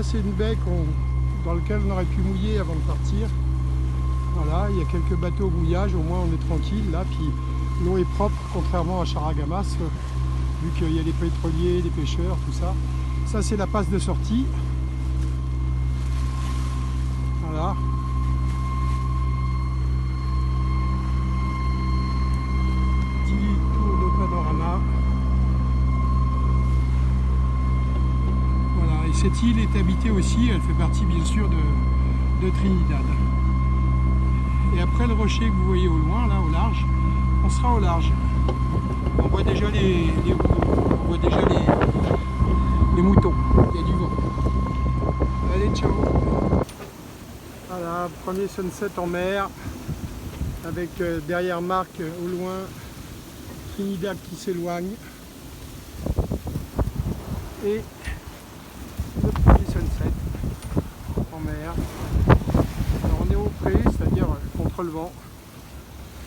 là c'est une baie dans laquelle on aurait pu mouiller avant de partir. Voilà, il y a quelques bateaux au mouillage, au moins on est tranquille là, puis l'eau est propre contrairement à Charagamas, vu qu'il y a les pétroliers, les pêcheurs, tout ça. Ça c'est la passe de sortie. Voilà. Petit tour de panorama. Voilà, et cette île est habitée aussi, elle fait partie bien sûr de Trinidad. Et après le rocher que vous voyez au loin, là au large, on sera au large. On voit déjà les moutons, il y a du vent. Allez, ciao. Voilà, premier sunset en mer, avec derrière Marc au loin, Trinidad qui s'éloigne. Et le premier sunset en mer. Alors on est au pré, c'est-à-dire contre le vent,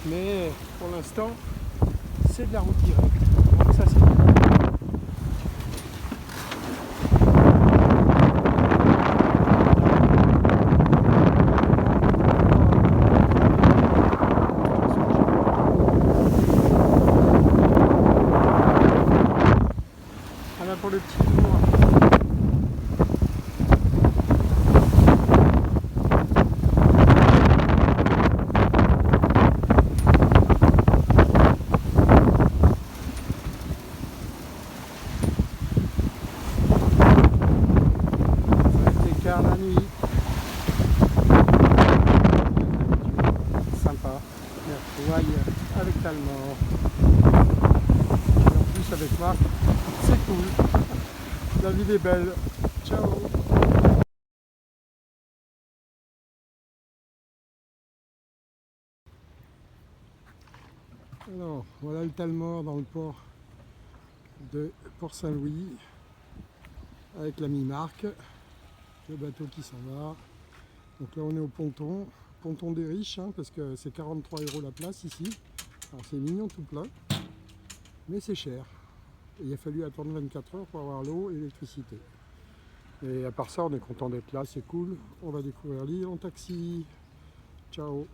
mais pour l'instant c'est de la route directe, donc ça c'est bien. Voilà pour le petit tour. La nuit. Sympa. Les retrouvailles avec Talmor. Et en plus avec Marc, c'est cool. La ville est belle. Ciao. Alors, voilà le Talmor dans le port de Port-Saint-Louis avec l'ami Marc. Le bateau qui s'en va. Donc là on est au ponton des riches, hein, parce que c'est 43 € la place ici. Alors c'est mignon tout plein, mais c'est cher. Et il a fallu attendre 24 heures pour avoir l'eau et l'électricité. Et à part ça, on est content d'être là, c'est cool. On va découvrir l'île en taxi. Ciao.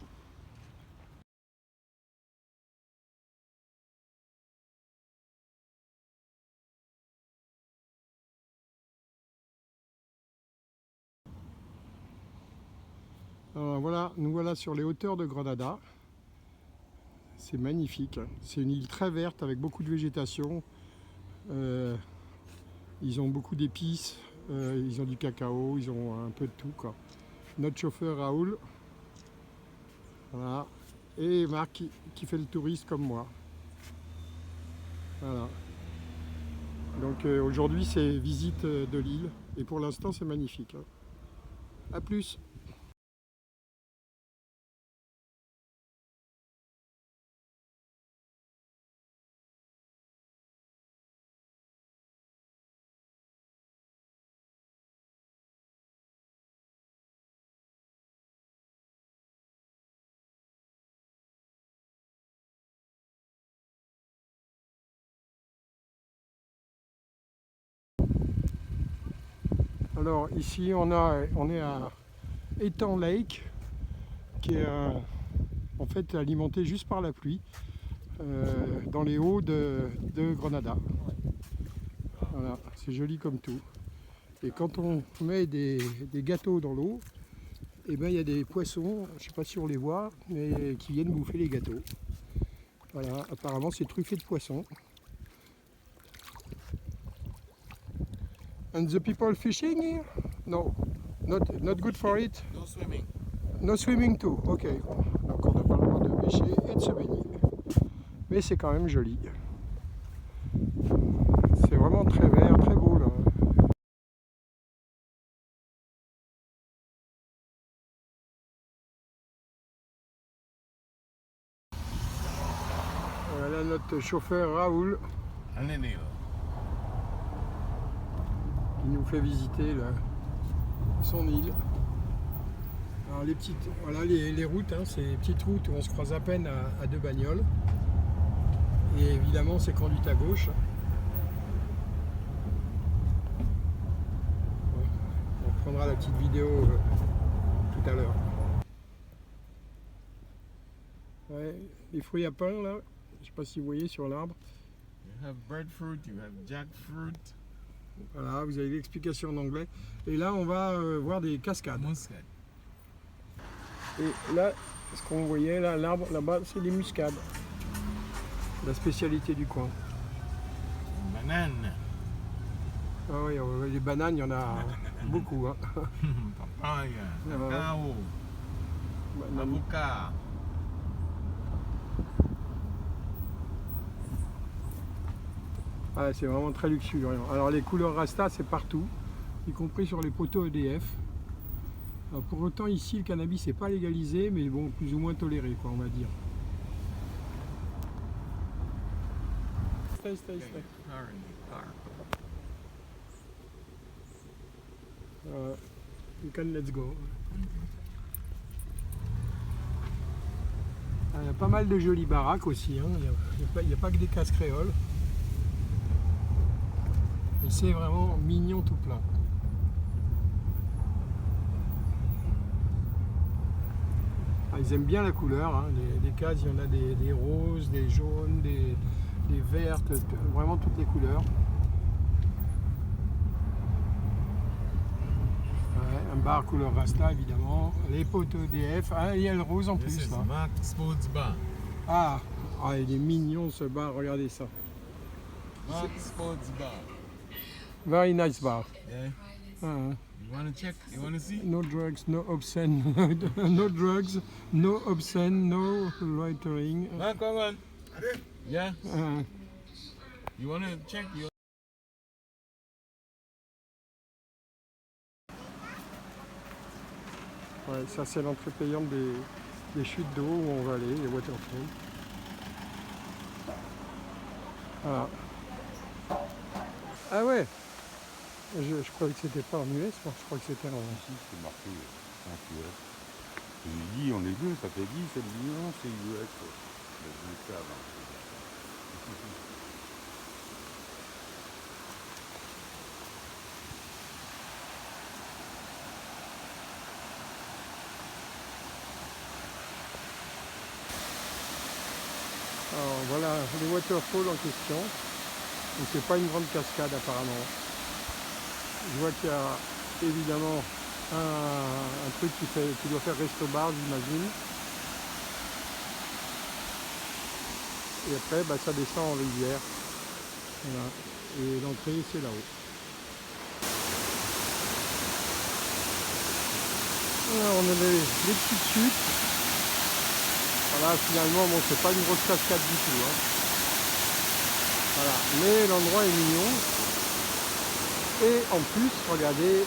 Alors voilà, nous voilà sur les hauteurs de Grenada. C'est magnifique, hein. C'est une île très verte avec beaucoup de végétation. Ils ont beaucoup d'épices, ils ont du cacao, ils ont un peu de tout, quoi. Notre chauffeur Raoul, voilà, et Marc qui fait le touriste comme moi. Voilà. Donc aujourd'hui c'est visite de l'île et pour l'instant c'est magnifique, hein. A plus. Alors ici on est à Étang Lake, qui est en fait alimenté juste par la pluie, dans les hauts de Grenada. Voilà, c'est joli comme tout. Et quand on met des gâteaux dans l'eau, et ben il y a des poissons, je ne sais pas si on les voit, mais qui viennent bouffer les gâteaux. Voilà, apparemment c'est truffé de poissons. And the people fishing here? No, not good for it. No swimming. No swimming too, ok. Donc on n'a pas le droit de pêcher et de se baigner. Mais c'est quand même joli. C'est vraiment très vert, très beau là. Voilà notre chauffeur Raoul qui nous fait visiter là, son île. Alors les petites, voilà les routes, hein, c'est des petites routes où on se croise à peine à deux bagnoles. Et évidemment c'est conduite à gauche. Donc reprendra la petite vidéo tout à l'heure. Ouais, les fruits à pain là, je sais pas si vous voyez sur l'arbre. You have breadfruit, you have jackfruit. Voilà, vous avez l'explication en anglais. Et là, on va voir des cascades. Muscat. Et là, ce qu'on voyait là, l'arbre là-bas, c'est des muscades. La spécialité du coin. Banane. Ah oui, les bananes, il y en a beaucoup. Hein. Papaya. Cacao. Avocat. Ah, c'est vraiment très luxuriant. Alors les couleurs Rasta, c'est partout, y compris sur les poteaux EDF. Alors, pour autant, ici, le cannabis n'est pas légalisé, mais bon, plus ou moins toléré, quoi, on va dire. Stay. You can let's go. Il y a pas mal de jolies baraques aussi, hein. Il n'y a pas que des cases créoles. Et c'est vraiment mignon tout plein. Ah, ils aiment bien la couleur, hein. Les cases, il y en a des roses, des jaunes, des vertes, vraiment toutes les couleurs. Ouais, un bar couleur Rasta évidemment, les poteaux EDF, ah, il y a le rose en plus là. Mark Sports Bar. Ah, il est mignon ce bar, regardez ça. Mark Sports Bar. Very nice bar. Yeah. Uh, You wanna check? You wanna see? no drugs, no obscene, no drugs, no obscene, no loitering. Man, come on. Yeah. Uh, You wanna check? ouais, ça c'est l'entrée payante des chutes d'eau où on va aller, les waterfalls. Voilà. Ah ouais, je croyais que c'était pas en US, moi je crois que c'était en... Ici, c'est marqué en US. J'ai dit, on est deux, ça fait 10, c'est non, c'est US. C'est avant. Alors voilà les waterfalls en question. Donc c'est pas une grande cascade apparemment. Je vois qu'il y a évidemment un truc qui doit faire resto-bar, j'imagine. Et après ça descend en rivière. Voilà. Et l'entrée c'est là-haut. Alors, on a les petites chutes. Voilà, finalement, bon, c'est pas une grosse cascade du tout. Hein. Voilà, mais l'endroit est mignon. Et en plus, regardez,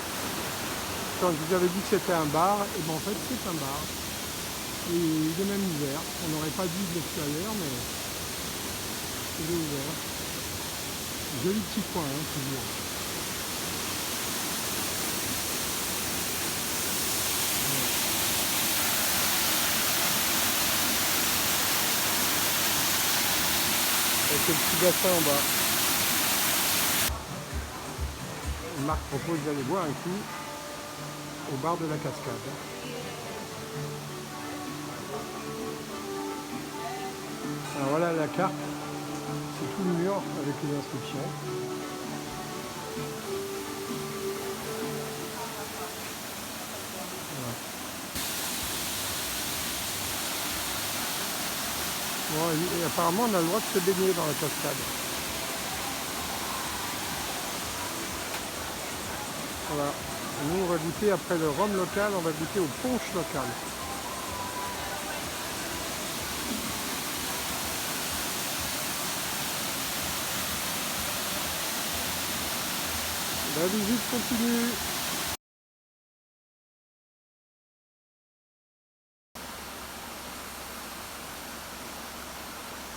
quand je vous avais dit que c'était un bar, et ben en fait c'est un bar. Et il est même ouvert. On n'aurait pas dit de l'extérieur, mais il est ouvert. Joli petit coin, hein, toujours. Avec le petit bassin en bas. Marc propose d'aller boire un coup au bar de la cascade. Alors voilà la carte, c'est tout le mur avec les instructions. Voilà. Bon, et apparemment on a le droit de se baigner dans la cascade. Voilà. Et nous on va goûter après le rhum local, on va goûter au punch local. La visite continue.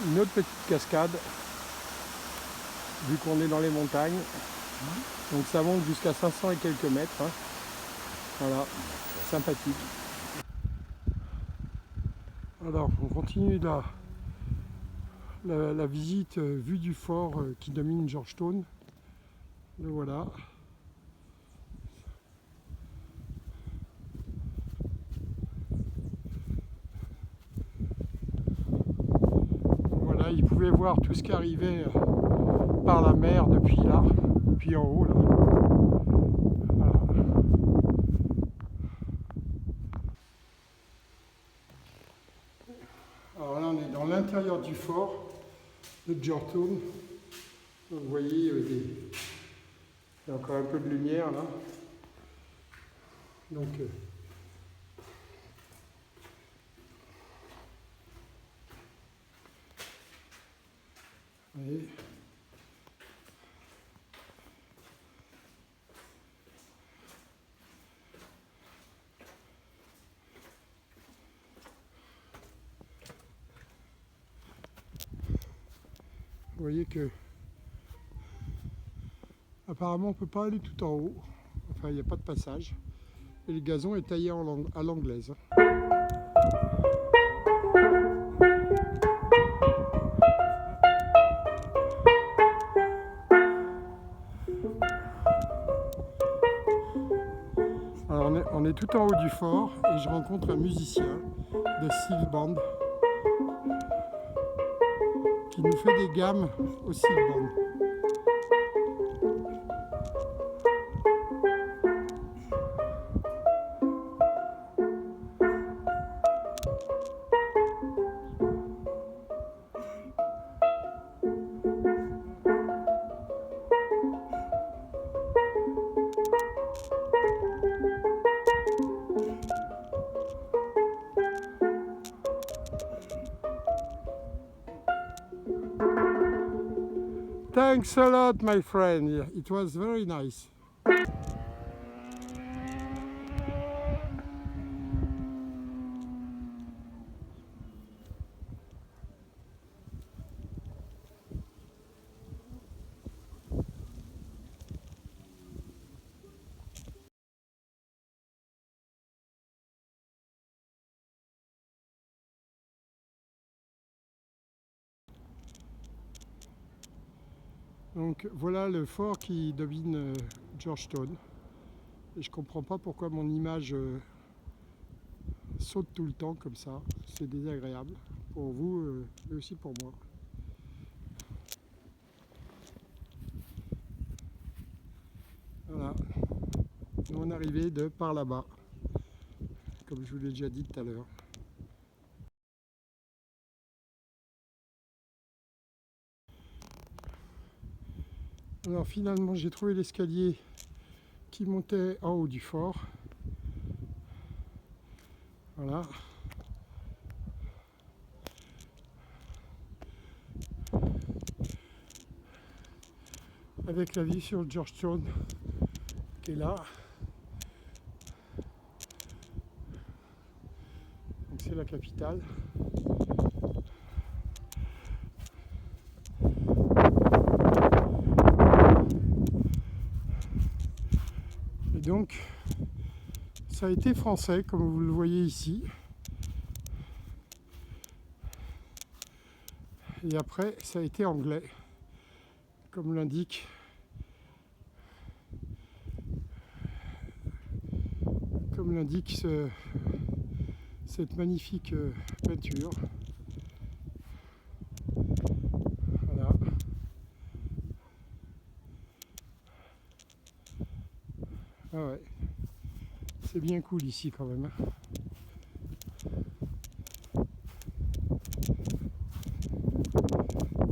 Une autre petite cascade, vu qu'on est dans les montagnes. Donc ça monte jusqu'à 500 et quelques mètres. Hein. Voilà, sympathique. Alors on continue la visite vue du fort qui domine Georgetown. Le voilà. pouvez voir tout ce qui arrivait par la mer depuis là, depuis en haut là. Voilà. Alors là on est dans l'intérieur du fort de Georgetown. Vous voyez, il y a encore un peu de lumière là. Donc voyez. Vous voyez que apparemment on ne peut pas aller tout en haut, enfin il n'y a pas de passage, et le gazon est taillé à l'anglaise. Alors on est tout en haut du fort et je rencontre un musicien de Steel Band qui nous fait des gammes au Steel Band. Thanks a lot, my friend. It was very nice. Donc voilà le fort qui domine Georgetown. Et je comprends pas pourquoi mon image saute tout le temps comme ça. C'est désagréable pour vous mais aussi pour moi. Voilà. Nous on est arrivé de par là-bas, comme je vous l'ai déjà dit tout à l'heure. Alors finalement j'ai trouvé l'escalier qui montait en haut du fort. Voilà. Avec la vue sur Georgetown qui est là. Donc c'est la capitale. Et donc ça a été français comme vous le voyez ici. Et après ça a été anglais comme l'indique cette magnifique peinture. Voilà. Ah ouais. C'est bien cool ici quand même. On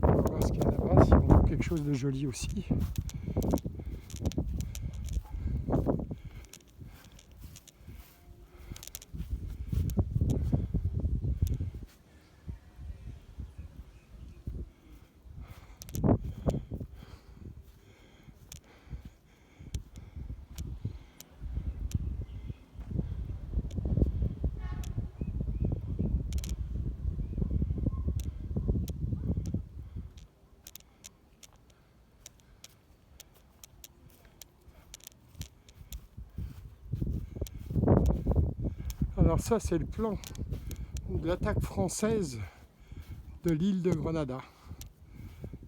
va voir ce qu'il y a là-bas, si on trouve quelque chose de joli aussi. Alors ça c'est le plan de l'attaque française de l'île de Grenada.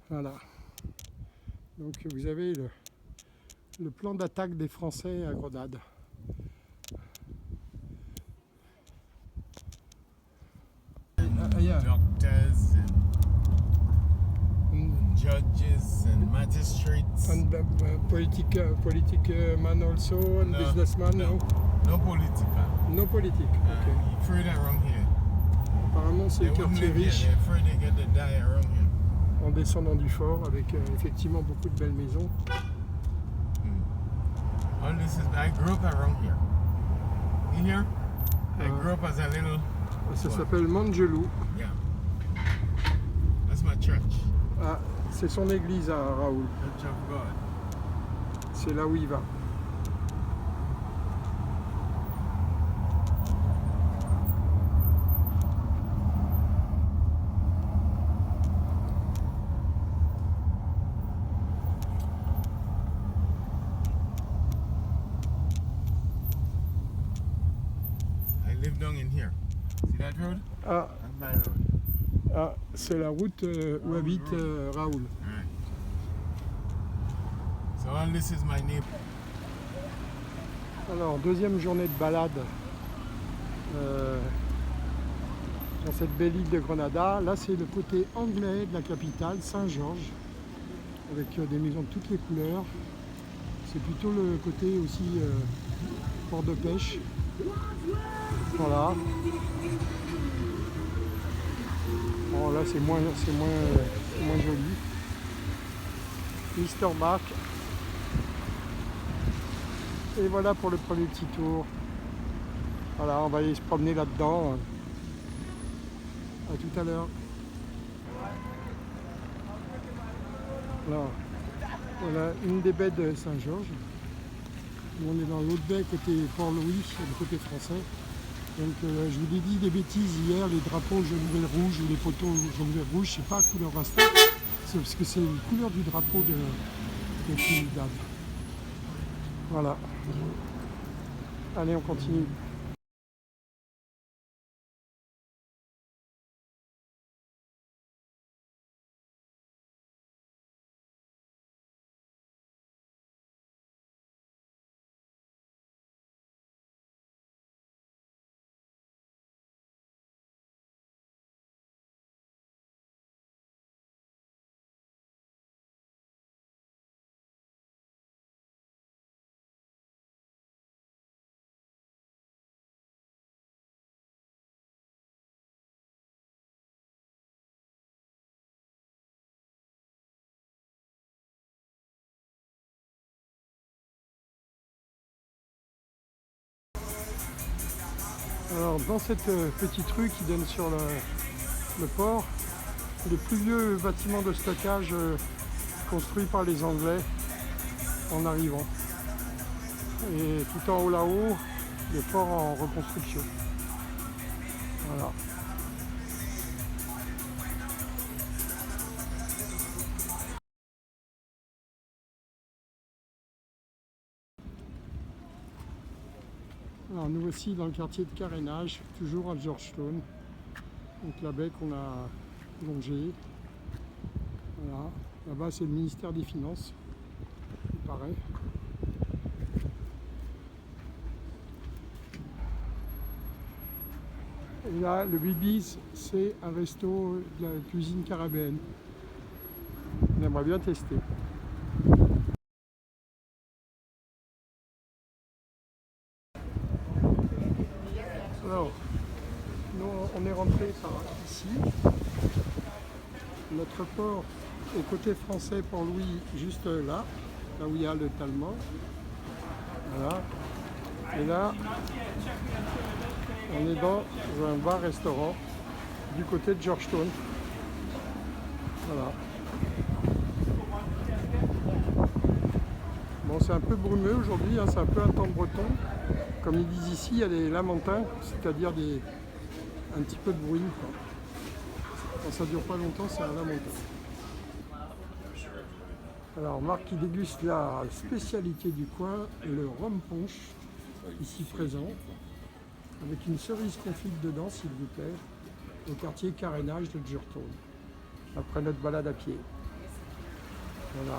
Voilà. Donc vous avez le plan d'attaque des Français à Grenade. Doctors and judges and magistrates. And political man also, and No, businessman, no? No political. No politique, ok. You're afraid around here. Apparemment, c'est They le wouldn't quartier live here. riche, They're afraid they get to die around here. en descendant du fort, avec effectivement beaucoup de belles maisons. All this is. I grew up around here. You hear? I grew up as a little. Ça s'appelle Mangelou. Yeah. That's my church. Ah, c'est son église à Raoul. Church of God. C'est là où il va. I live down in here. See that road? Ah, That's my road. ah, c'est la route où habite Raoul. Alright. So all this is my neighbor. Alors, deuxième journée de balade dans cette belle île de Grenada. Là, c'est le côté anglais de la capitale, Saint-Georges, avec des maisons de toutes les couleurs. C'est plutôt le côté aussi port de pêche. Voilà. Bon, là, c'est moins joli. Mister Mark. Et voilà pour le premier petit tour. Voilà, on va aller se promener là-dedans. À tout à l'heure. Alors, voilà une des baies de Saint-Georges. On est dans l'autre baie côté Port-Louis, le côté français. Donc je vous ai dit des bêtises hier, les drapeaux jaune, vert, rouge ou les poteaux jaune, vert, rouge, c'est pas couleur rasta, c'est parce que c'est la couleur du drapeau de Trinidad. Voilà. Allez, on continue. Alors dans cette petite rue qui donne sur le port, le plus vieux bâtiment de stockage construit par les Anglais en arrivant. Et tout en haut là-haut, le port en reconstruction. Voilà. Alors nous voici dans le quartier de carénage, toujours à Georgetown. Donc la baie qu'on a longée. Voilà. Là-bas c'est le ministère des Finances, il paraît. Et là, le Bibi's, c'est un resto de la cuisine caribéenne. On aimerait bien tester. Alors, nous, on est rentré par ici. Notre port est côté français Port-Louis, juste là où il y a le Talmor. Voilà. Et là, on est dans un bar-restaurant du côté de Georgetown. Voilà. Bon, c'est un peu brumeux aujourd'hui, hein, c'est un peu un temps breton. Comme ils disent ici, il y a des lamentins, c'est-à-dire un petit peu de bruit, quoi. Quand ça dure pas longtemps, c'est un lamentin. Alors Marc qui déguste la spécialité du coin, le rhum punch, ici présent, avec une cerise confite dedans, s'il vous plaît, au quartier carénage de Georgetown, après notre balade à pied. Voilà,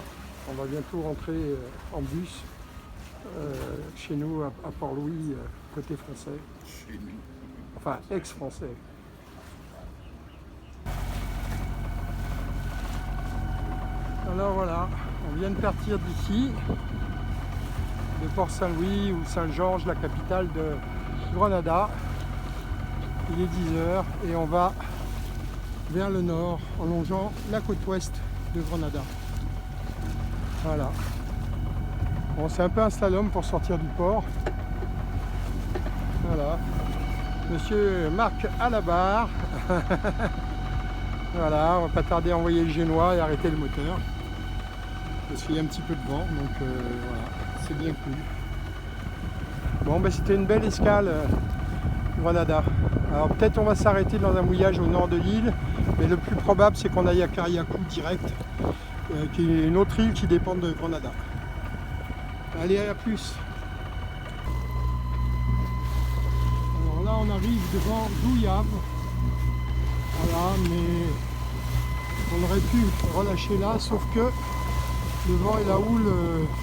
on va bientôt rentrer en bus chez nous à Port-Louis, côté français, enfin ex-français. Alors voilà, on vient de partir d'ici, de Port-Saint-Louis ou Saint-Georges, la capitale de Grenada. Il est 10h et on va vers le nord en longeant la côte ouest de Grenada. Voilà. Bon, c'est un peu un slalom pour sortir du port. Voilà. Monsieur Marc à la barre. Voilà, on va pas tarder à envoyer le génois et arrêter le moteur. Parce qu'il y a un petit peu de vent, donc voilà, c'est bien cool. Bon, ben c'était une belle escale, Grenada. Alors peut-être on va s'arrêter dans un mouillage au nord de l'île, mais le plus probable c'est qu'on aille à Cariacou direct, qui est une autre île qui dépend de Grenada. Allez, à plus. Alors là on arrive devant Douillave. Voilà, mais on aurait pu relâcher là, sauf que le vent et la houle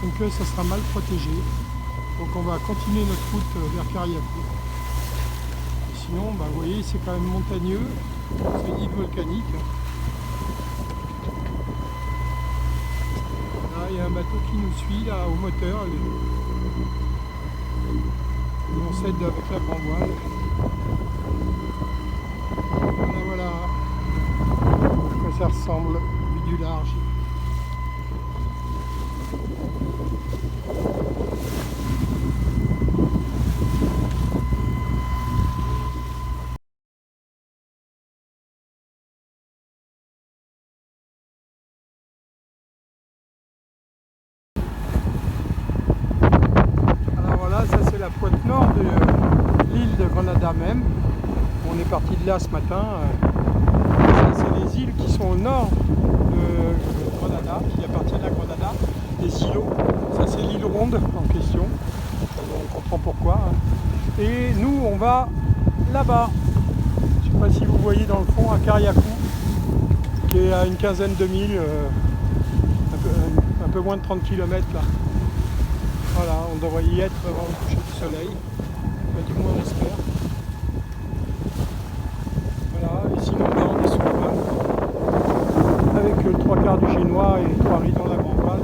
font que ça sera mal protégé. Donc on va continuer notre route vers Cariacou. Sinon, bah, vous voyez, c'est quand même montagneux, c'est une île volcanique. Là, il y a un bateau qui nous suit là, au moteur. Et on s'aide avec la grand voile. Voilà, voilà. À quoi ça ressemble, vu du large. La pointe nord de l'île de Grenada même. On est parti de là ce matin. C'est les îles qui sont au nord de Grenada, qui appartiennent à Grenada, des îlots. Ça c'est l'île ronde en question. On comprend pourquoi. Et nous on va là-bas. Je ne sais pas si vous voyez dans le fond à Cariacou, qui est à une quinzaine de milles, un peu moins de 30 km là. Voilà, on devrait y être avant le coucher du soleil, du moins on espère. Voilà, et sinon on est sur le voile, avec le 3/4 du génois et 3 riz dans la grand voile.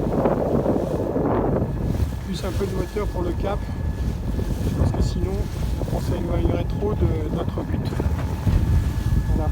Plus un peu de moteur pour le cap, parce que sinon on s'éloignerait trop de notre but. Voilà.